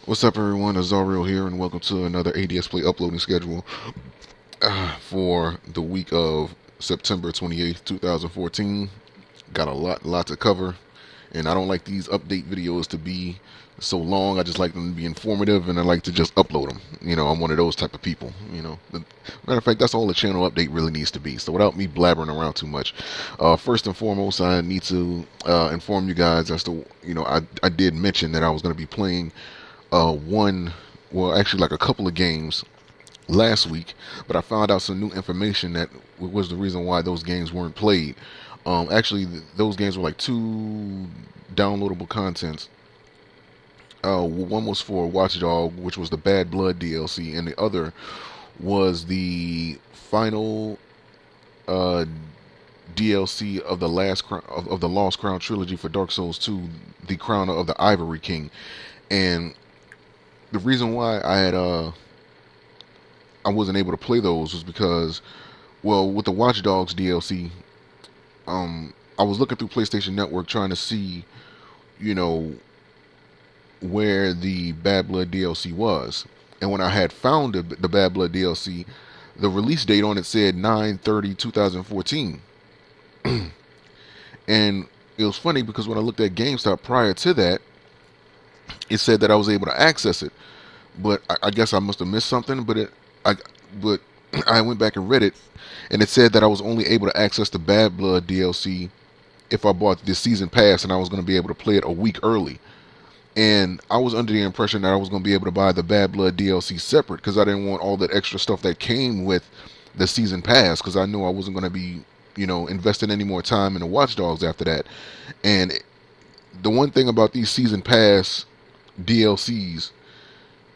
What's up, everyone? It's Ariel here, and welcome to another A-DSplay uploading schedule for the week of September 28th, 2014. Got a lot to cover, and I don't like these update videos to be so long. I just like them to be informative, and I like to just upload them. I'm one of those type of people. Matter of fact, that's all the channel update really needs to be. So without me blabbering around too much, first and foremost, I need to inform you guys as to, I did mention that I was going to be playing actually like a couple of games last week, but I found out some new information that was the reason why those games weren't played. Actually, those games were like two downloadable contents. One was for Watchdog, which was the Bad Blood DLC, and the other was the final DLC of the of the Lost Crown trilogy for Dark Souls 2, the Crown of the Ivory King. And the reason why I wasn't able to play those was because, well, with the Watch Dogs DLC, I was looking through PlayStation Network trying to see, you know, where the Bad Blood DLC was, and when I had found the Bad Blood DLC, the release date on it said 9/30/2014, and it was funny because when I looked at GameStop prior to that, it said that I was able to access it, but I guess I must have missed something. But I went back and read it, and it said that I was only able to access the Bad Blood DLC if I bought this season pass, and I was going to be able to play it a week early. And I was under the impression that I was going to be able to buy the Bad Blood DLC separate because I didn't want all that extra stuff that came with the season pass, because I knew I wasn't going to be, investing any more time in the Watch Dogs after that. And the one thing about these season pass DLCs,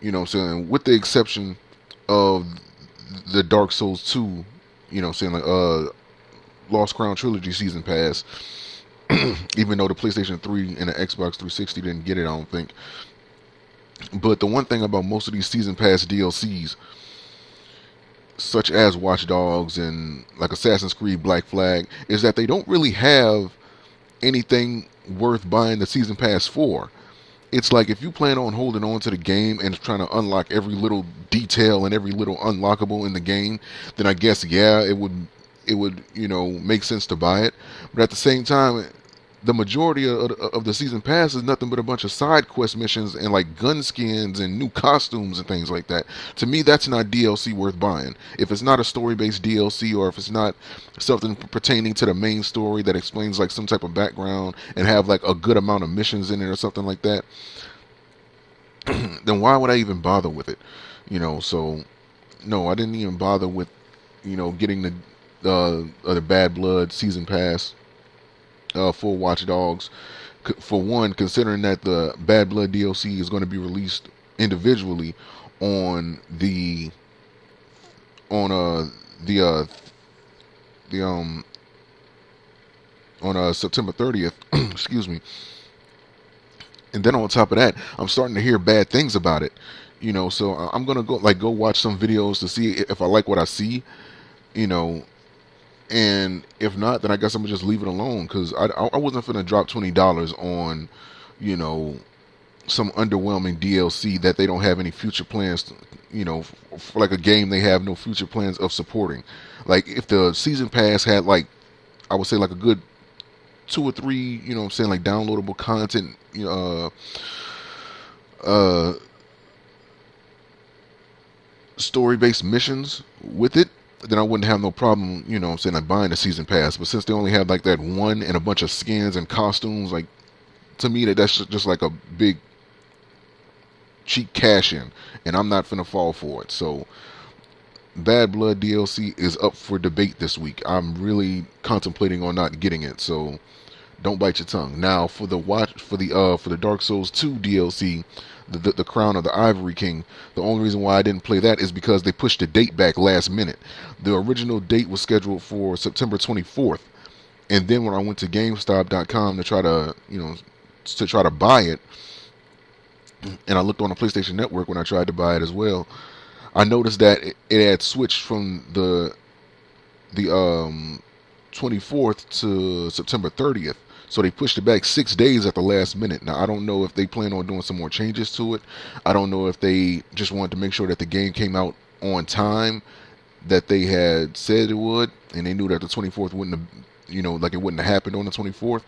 saying, with the exception of the Dark Souls 2, saying, like Lost Crown Trilogy Season Pass, even though the PlayStation 3 and the Xbox 360 didn't get it, I don't think. But the one thing about most of these Season Pass DLCs, such as Watch Dogs and like Assassin's Creed Black Flag, is that they don't really have anything worth buying the Season Pass for. It's like if you plan on holding on to the game and trying to unlock every little detail and every little unlockable in the game, then I guess, yeah, it would make sense to buy it. But at the same time, the majority of the season pass is nothing but a bunch of side quest missions and like gun skins and new costumes and things like that. To me, that's not DLC worth buying. If it's not a story-based DLC, or if it's not something pertaining to the main story that explains like some type of background and have like a good amount of missions in it or something like that, then why would I even bother with it? So no, I didn't even bother with getting the Bad Blood season pass for Watch Dogs. For one, considering that the Bad Blood DLC is going to be released individually on the on September 30th, excuse me. And then on top of that, I'm starting to hear bad things about it. So I'm gonna go watch some videos to see if I like what I see. And if not, then I guess I'm gonna just leave it alone, because I wasn't finna drop $20 on, some underwhelming DLC that they don't have any future plans to, for like a game they have no future plans of supporting. Like if the season pass had like, I would say like a good 2 or 3, like downloadable content, story-based missions with it, then I wouldn't have no problem, like buying a season pass. But since they only have like that one and a bunch of skins and costumes, like, to me that's just like a big cheap cash in, and I'm not finna fall for it. So Bad Blood DLC is up for debate this week. I'm really contemplating on not getting it, so don't bite your tongue. Now for the Dark Souls 2 DLC, the Crown of the Ivory King, the only reason why I didn't play that is because they pushed the date back last minute. The original date was scheduled for September 24th, and then when I went to GameStop.com to try to buy it, and I looked on the PlayStation Network when I tried to buy it as well, I noticed that it had switched from the 24th to September 30th. So they pushed it back 6 days at the last minute. Now I don't know if they plan on doing some more changes to it. I don't know if they just wanted to make sure that the game came out on time that they had said it would, and they knew that the 24th wouldn't have, like it wouldn't have happened on the 24th.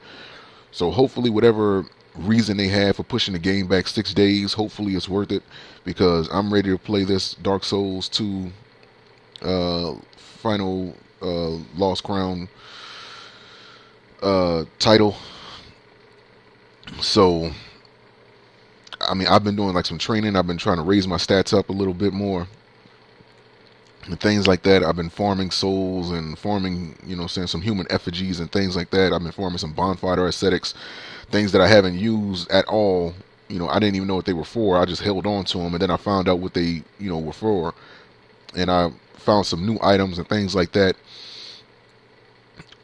So hopefully whatever reason they have for pushing the game back 6 days, hopefully it's worth it, because I'm ready to play this Dark Souls 2 final Lost Crown title. So I mean, I've been doing like some training. I've been trying to raise my stats up a little bit more and things like that. I've been farming souls and farming, saying some human effigies and things like that. I've been farming some bonfire ascetics, things that I haven't used at all. I didn't even know what they were for. I just held on to them, and then I found out what they, were for, and I found some new items and things like that.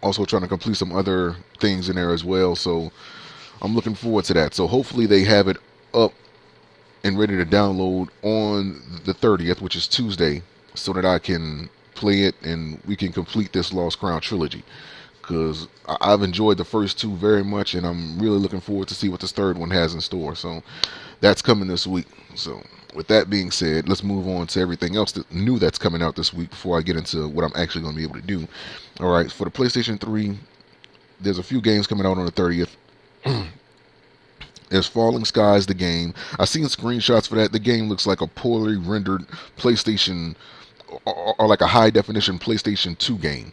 Also trying to complete some other things in there as well. So I'm looking forward to that. So hopefully they have it up and ready to download on the 30th, which is Tuesday, so that I can play it and we can complete this Lost Crown trilogy, because I've enjoyed the first two very much, and I'm really looking forward to see what this third one has in store. So that's coming this week. So with that being said, let's move on to everything else new that's coming out this week before I get into what I'm actually going to be able to do. Alright, for the PlayStation 3, there's a few games coming out on the 30th. There's Falling Skies, the game. I've seen screenshots for that. The game looks like a poorly rendered PlayStation, or like a high definition PlayStation 2 game.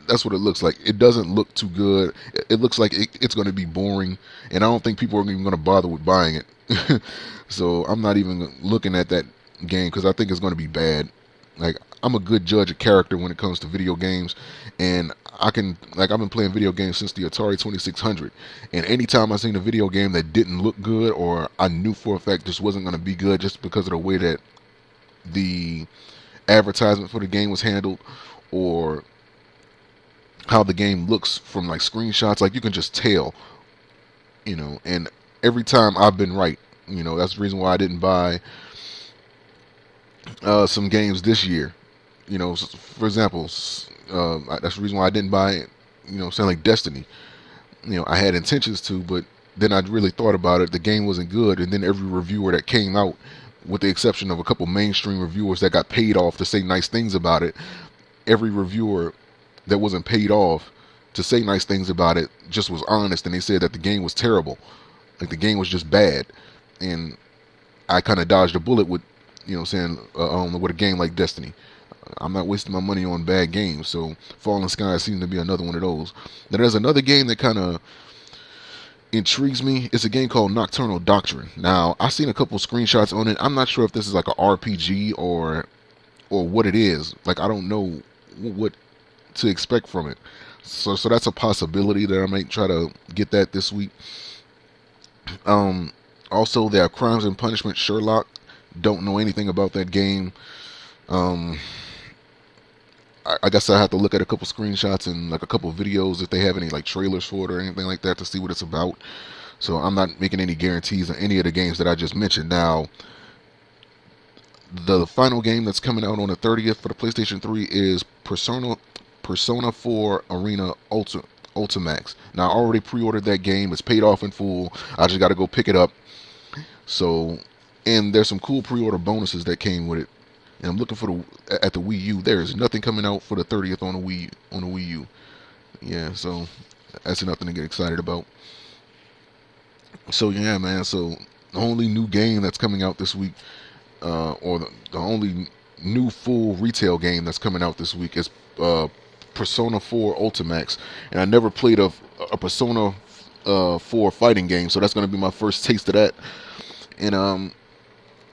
That's what it looks like. It doesn't look too good. It looks like it's going to be boring, and I don't think people are even going to bother with buying it. So I'm not even looking at that game, because I think it's going to be bad. Like, I'm a good judge of character when it comes to video games, and I've been playing video games since the Atari 2600, and anytime I seen a video game that didn't look good, or I knew for a fact this wasn't going to be good just because of the way that the advertisement for the game was handled, or how the game looks from like screenshots, like you can just tell, and every time I've been right. That's the reason why I didn't buy some games this year. For example, that's the reason why I didn't buy, something like Destiny. I had intentions to, but then I really thought about it. The game wasn't good, and then every reviewer that came out, with the exception of a couple mainstream reviewers that got paid off to say nice things about it, every reviewer that wasn't paid off to say nice things about it just was honest, and they said that the game was terrible. Like, the game was just bad. And I kind of dodged a bullet with, saying with a game like Destiny. I'm not wasting my money on bad games. So Fallen Skies seems to be another one of those. Now there's another game that kind of intrigues me. It's a game called Nocturnal Doctrine. Now I've seen a couple screenshots on it. I'm not sure if this is like an RPG or what it is. Like, I don't know what to expect from it. So that's a possibility that I might try to get that this week. Also, there are Crimes and Punishment Sherlock. Don't know anything about that game. I guess I have to look at a couple screenshots and like a couple videos if they have any like trailers for it or anything like that to see what it's about. So I'm not making any guarantees on any of the games that I just mentioned. Now, the final game that's coming out on the 30th for the PlayStation 3 is Persona 4 Arena Ultimax. Now, I already pre-ordered that game. It's paid off in full. I just got to go pick it up. So, and there's some cool pre-order bonuses that came with it. And I'm looking at the Wii U. There is nothing coming out for the 30th on the Wii U. Yeah, so that's nothing to get excited about. So yeah, man. So the only new game that's coming out this week, or the only new full retail game that's coming out this week is Persona 4 Ultimax. And I never played a Persona 4 fighting game, so that's going to be my first taste of that. And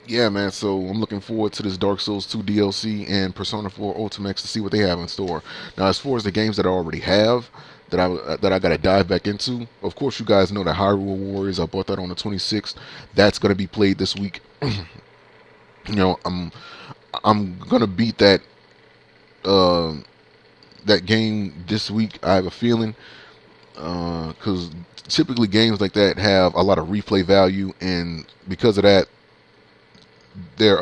yeah, man, so I'm looking forward to this Dark Souls 2 DLC and Persona 4 Ultimax to see what they have in store. Now, as far as the games that I already have that I got to dive back into, of course, you guys know that Hyrule Warriors, I bought that on the 26th. That's going to be played this week. I'm going to beat that game this week. I have a feeling, because typically games like that have a lot of replay value, and because of that, their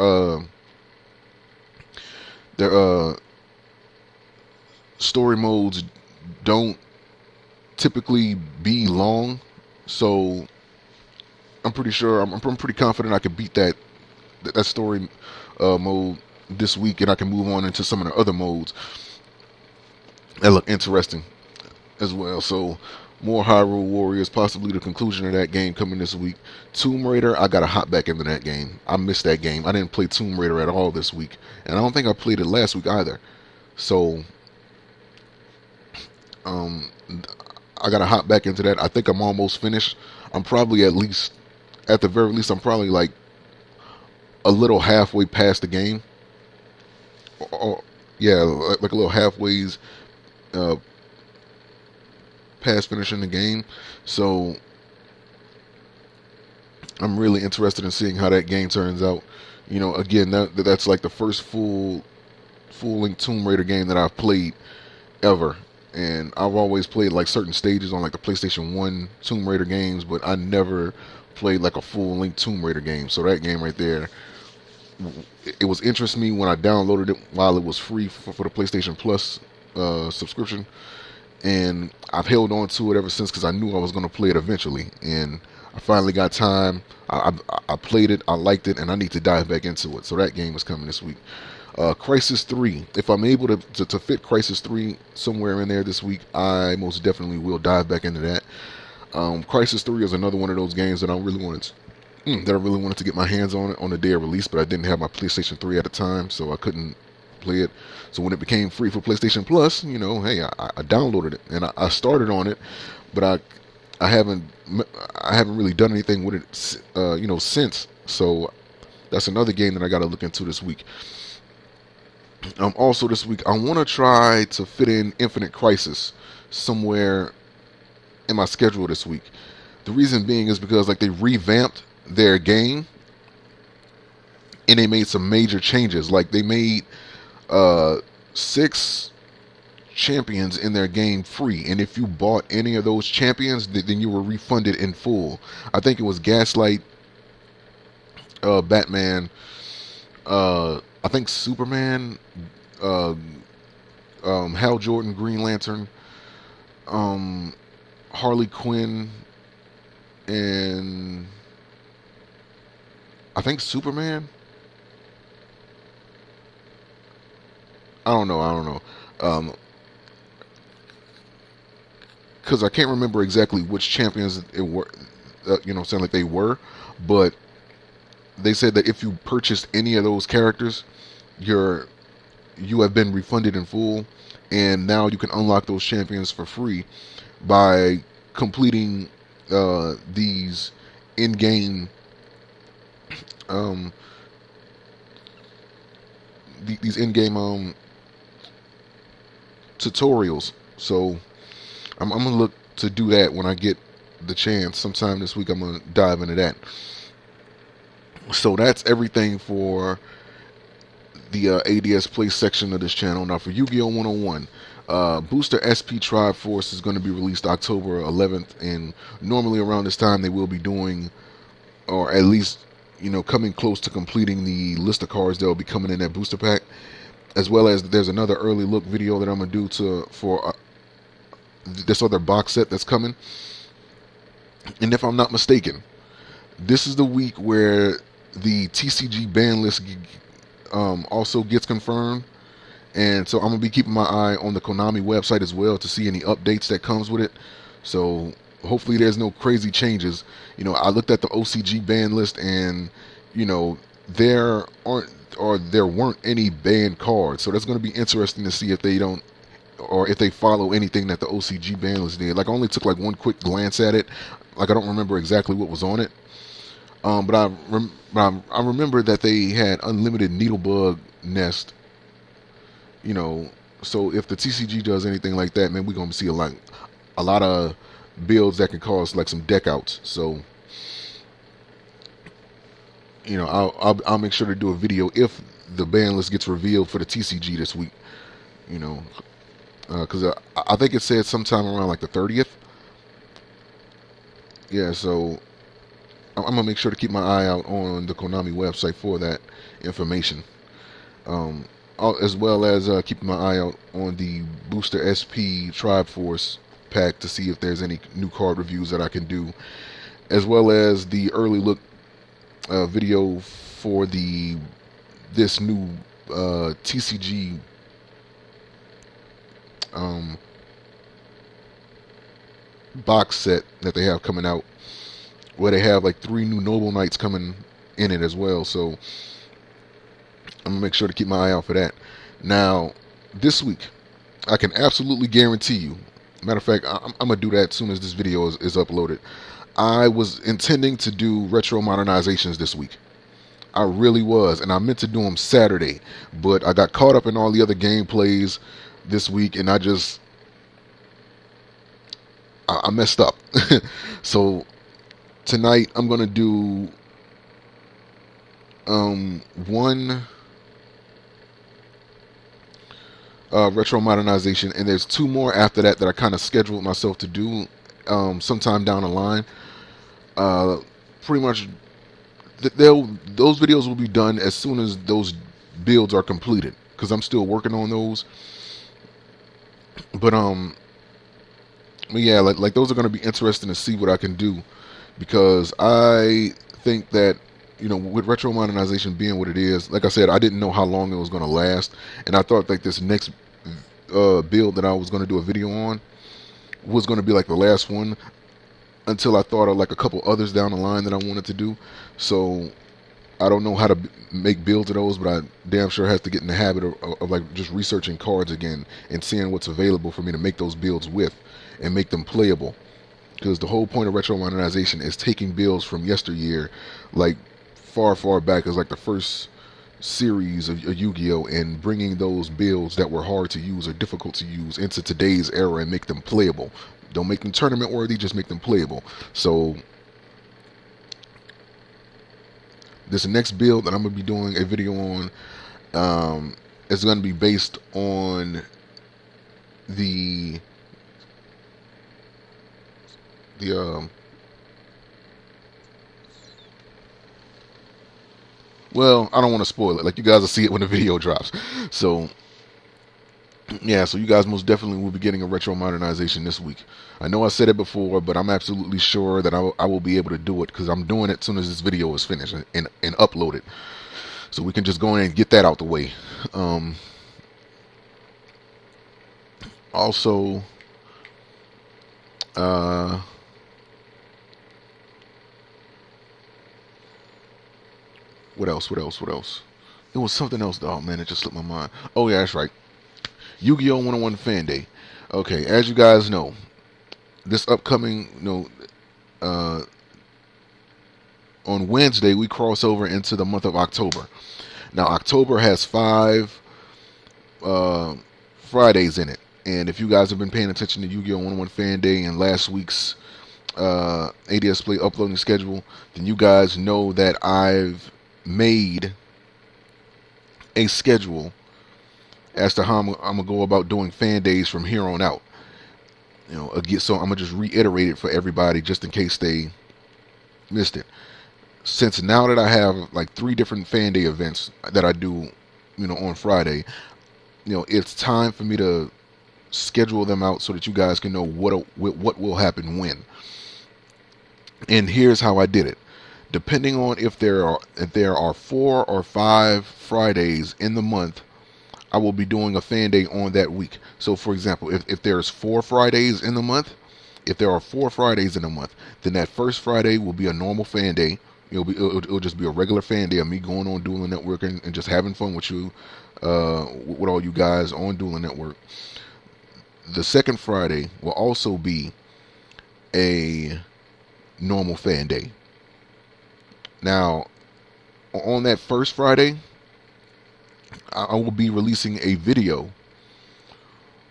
story modes don't typically be long, so I'm pretty sure I'm pretty confident I could beat that story mode this week, and I can move on into some of the other modes that look interesting as well. So more Hyrule Warriors, possibly the conclusion of that game coming this week. Tomb Raider, I gotta hop back into that game. I missed that game. I didn't play Tomb Raider at all this week, and I don't think I played it last week either. So I gotta hop back into that. I think I'm almost finished. I'm probably at the very least, I'm probably like a little halfway past the game. Yeah, like a little halfways past finishing the game. So I'm really interested in seeing how that game turns out. You know, again, that's like the first full-length Tomb Raider game that I've played ever. And I've always played like certain stages on like the PlayStation 1 Tomb Raider games, but I never played like a full-length Tomb Raider game. So that game right there, it was interesting me when I downloaded it while it was free for the PlayStation Plus subscription, and I've held on to it ever since because I knew I was going to play it eventually, and I finally got time. I played it, I liked it, and I need to dive back into it. So that game is coming this week. Crysis 3. If I'm able to fit Crysis 3 somewhere in there this week, I most definitely will dive back into that. Crysis 3 is another one of those games that I really wanted to get my hands on it on the day of release, but I didn't have my PlayStation 3 at the time, so I couldn't play it. So when it became free for PlayStation Plus, you know, hey, I downloaded it and I started on it, but I haven't really done anything with it, you know, since. So that's another game that I got to look into this week. Also this week, I want to try to fit in Infinite Crisis somewhere in my schedule this week. The reason being is because like they revamped their game and they made some major changes. Like they made 6 champions in their game free, and if you bought any of those champions, then you were refunded in full. I think it was Gaslight, Batman, I think Superman, Hal Jordan, Green Lantern, Harley Quinn, and I think Superman. I don't know. Because I can't remember exactly which champions it were. You know, sound like they were, but they said that if you purchased any of those characters, you have been refunded in full, and now you can unlock those champions for free by completing these in-game these in-game tutorials. So I'm gonna look to do that when I get the chance sometime this week. I'm gonna dive into that. So that's everything for the ADSplay section of this channel. Now for Yu-Gi-Oh! 101, Booster SP Tribe Force is going to be released October 11th, and normally around this time they will be doing, or at least, you know, coming close to completing the list of cards that will be coming in that booster pack, as well as there's another early look video that I'm going to do for this other box set that's coming. And if I'm not mistaken, this is the week where the TCG ban list also gets confirmed, and so I'm gonna be keeping my eye on the Konami website as well to see any updates that comes with it. So hopefully there's no crazy changes. You know, I looked at the OCG ban list, and you know, there weren't any banned cards, so that's going to be interesting to see if they don't, or if they follow anything that the OCG ban list did. Like I only took like one quick glance at it. Like I don't remember exactly what was on it. But I remember that they had unlimited Needlebug Nest. You know, so if the TCG does anything like that, man, we're gonna see a lot of builds that can cause like some deck outs. So, you know, I'll make sure to do a video if the ban list gets revealed for the TCG this week. You know, because I think it said sometime around like the 30th. Yeah, so I'm gonna make sure to keep my eye out on the Konami website for that information, as well as keeping my eye out on the Booster SP Tribe Force pack to see if there's any new card reviews that I can do, as well as the early look video for this new TCG box set that they have coming out, where they have like 3 new Noble Knights coming in it as well. So I'm gonna make sure to keep my eye out for that. Now, this week, I can absolutely guarantee you. Matter of fact, I'm gonna do that as soon as this video is uploaded. I was intending to do retro modernizations this week. I really was, and I meant to do them Saturday, but I got caught up in all the other gameplays this week, and I messed up. So tonight I'm gonna do one retro modernization, and there's 2 more after that I kind of scheduled myself to do sometime down the line. Pretty much those videos will be done as soon as those builds are completed, because I'm still working on those. But yeah, like those are going to be interesting to see what I can do, because I think that, you know, with retro modernization being what it is, like I said, I didn't know how long it was going to last, and I thought like this next build that I was going to do a video on was going to be like the last one, until I thought of like a couple others down the line that I wanted to do. So I don't know how to make builds of those, but I damn sure have to get in the habit of like just researching cards again and seeing what's available for me to make those builds with and make them playable. Because the whole point of retro modernization is taking builds from yesteryear, like far back as like the first series of Yu-Gi-Oh, and bringing those builds that were hard to use or difficult to use into today's era and make them playable. Don't make them tournament worthy, just make them playable. So this next build that I'm going to be doing a video on is going to be based on the well, I don't want to spoil it. Like, you guys will see it when the video drops. So yeah, so you guys most definitely will be getting a retro modernization this week. I know I said it before, but I'm absolutely sure that I will be able to do it, because I'm doing it as soon as this video is finished and uploaded. So we can just go in and get that out the way. Also, what else? It was something else, though. Oh, man, it just slipped my mind. Oh, yeah, that's right. Yu-Gi-Oh! 101 FanDay. Okay, as you guys know, this upcoming, on Wednesday, we cross over into the month of October. Now, October has 5 Fridays in it. And if you guys have been paying attention to Yu-Gi-Oh! 101 FanDay and last week's A-DSplay uploading schedule, then you guys know that I've made a schedule as to how I'm gonna go about doing fan days from here on out. You know, again, so I'm gonna just reiterate it for everybody, just in case they missed it. Since now that I have like 3 different fan day events that I do, on Friday, it's time for me to schedule them out so that you guys can know what will happen when. And here's how I did it. Depending on if there are 4 or 5 Fridays in the month, I will be doing a fan day on that week. So for example, if there's 4 Fridays in the month, if there are 4 Fridays in a month, then that first Friday will be a normal fan day. It'll just be a regular fan day of me going on Dueling Network and just having fun with you, with all you guys on Dueling Network. The second Friday will also be a normal fan day. Now, on that first Friday, I will be releasing a video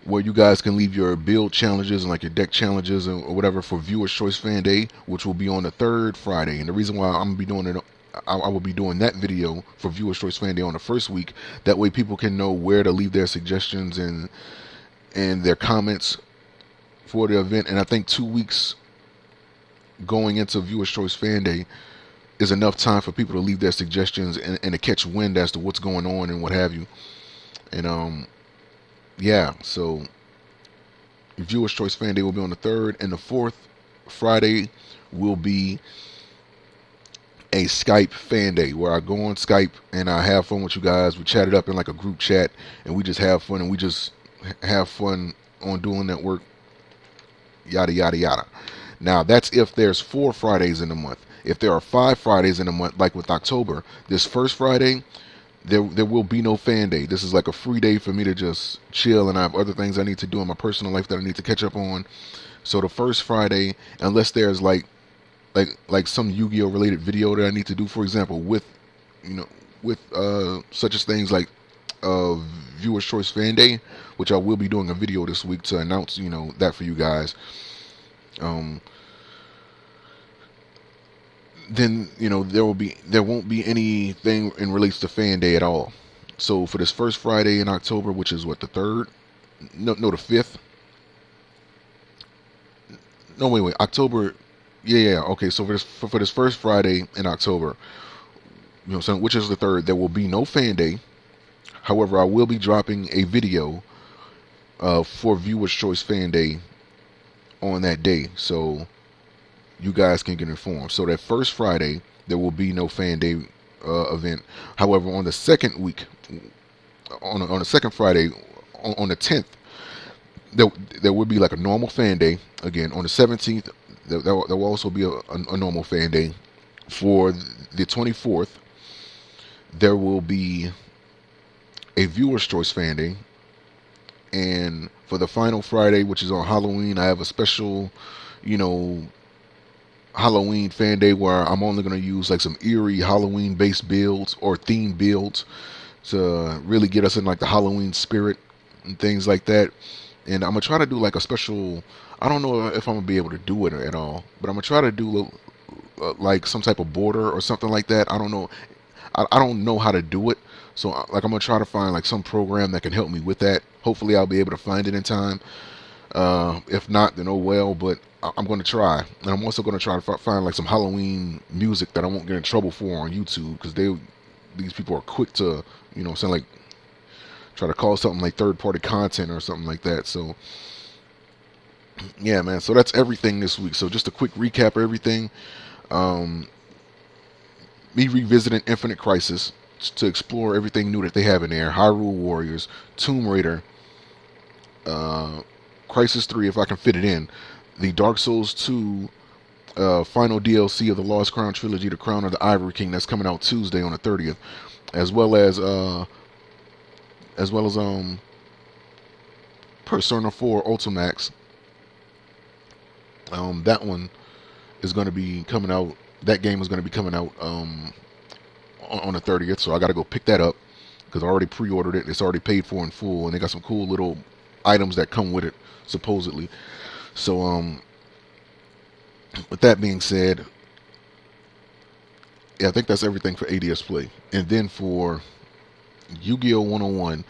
where you guys can leave your build challenges and like your deck challenges or whatever for Viewer's Choice Fan Day, which will be on the 3rd Friday. And the reason why I'm gonna be doing it, I will be doing that video for Viewer's Choice Fan Day on the first week. That way people can know where to leave their suggestions and their comments for the event. And I think 2 weeks going into Viewer's Choice Fan Day is enough time for people to leave their suggestions and to catch wind as to what's going on and what have you. And yeah, so Viewers Choice Fan Day will be on the 3rd, and the 4th Friday will be a Skype fan day where I go on Skype and I have fun with you guys. We chat it up in like a group chat and we just have fun, and we just have fun on doing that work, yada yada yada. Now that's if there's 4 Fridays in a month. If there are 5 Fridays in a month, like with October, this first Friday there will be no fan day. This is like a free day for me to just chill, and I have other things I need to do in my personal life that I need to catch up on. So the first Friday, unless there's like some Yu-Gi-Oh related video that I need to do, for example, with such as things like Viewers Choice Fan Day, which I will be doing a video this week to announce that for you guys. Then there won't be anything in relates to Fan Day at all. So for this first Friday in October, which is what, the 3rd? No, the 5th. No, wait, October. Yeah. Okay, so for this first Friday in October, so which is the 3rd, there will be no Fan Day. However, I will be dropping a video for Viewers Choice Fan Day on that day, so you guys can get informed. So that first Friday, there will be no Fan Day event. However, on the second week, on the second Friday, on the 10th, there will be like a normal Fan Day. Again, on the 17th, there will also be a normal Fan Day. For the 24th, there will be a Viewer's Choice Fan Day. And for the final Friday, which is on Halloween, I have a special, Halloween Fan Day where I'm only going to use like some eerie Halloween based builds or theme builds to really get us in like the Halloween spirit and things like that. And I'm going to try to do like a special, I don't know if I'm going to be able to do it at all, but I'm going to try to do like some type of border or something like that. I don't know. I don't know how to do it. So like I'm going to try to find like some program that can help me with that. Hopefully I'll be able to find it in time. If not, then oh well, but I'm going to try. And I'm also going to try to find like some Halloween music that I won't get in trouble for on YouTube, because these people are quick to, sound like try to call something like third-party content or something like that. So yeah, man, so that's everything this week. So just a quick recap of everything. Me revisiting Infinite Crysis to explore everything new that they have in there. Hyrule Warriors, Tomb Raider, Crysis 3 if I can fit it in, the Dark Souls 2 final DLC of the Lost Crown trilogy, The Crown of the Ivory King, that's coming out Tuesday on the 30th, as well as Persona 4 Ultimax. That one is going to be coming out. That game is going to be coming out on the 30th, so I got to go pick that up because I already pre-ordered it. It's already paid for in full, and they got some cool little items that come with it, supposedly. So, with that being said, yeah, I think that's everything for A-DSplay. And then for Yu-Gi-Oh! 101,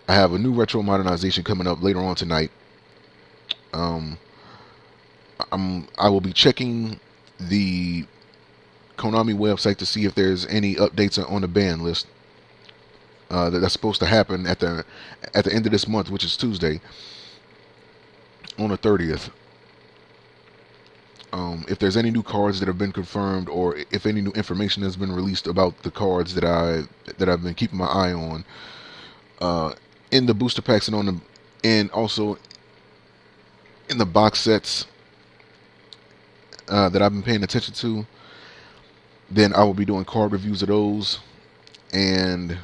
I have a new retro modernization coming up later on tonight. I will be checking the Konami website to see if there's any updates on the ban list that's supposed to happen at the end of this month, which is Tuesday on the 30th. If there's any new cards that have been confirmed, or if any new information has been released about the cards that I've been keeping my eye on in the booster packs and also in the box sets that I've been paying attention to, then I will be doing card reviews of those, and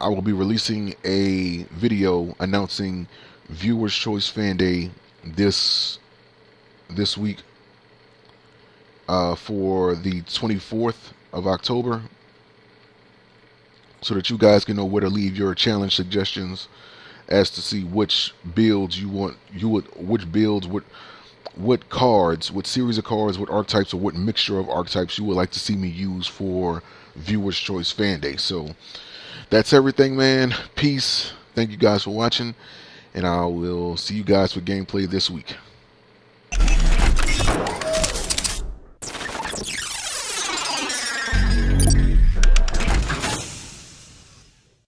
I will be releasing a video announcing Viewers Choice Fan Day this week for the 24th of October, so that you guys can know where to leave your challenge suggestions as to see which builds what cards, what series of cards, what archetypes, or what mixture of archetypes you would like to see me use for Viewers Choice Fan Day. So that's everything, man. Peace. Thank you guys for watching, and I will see you guys for gameplay this week.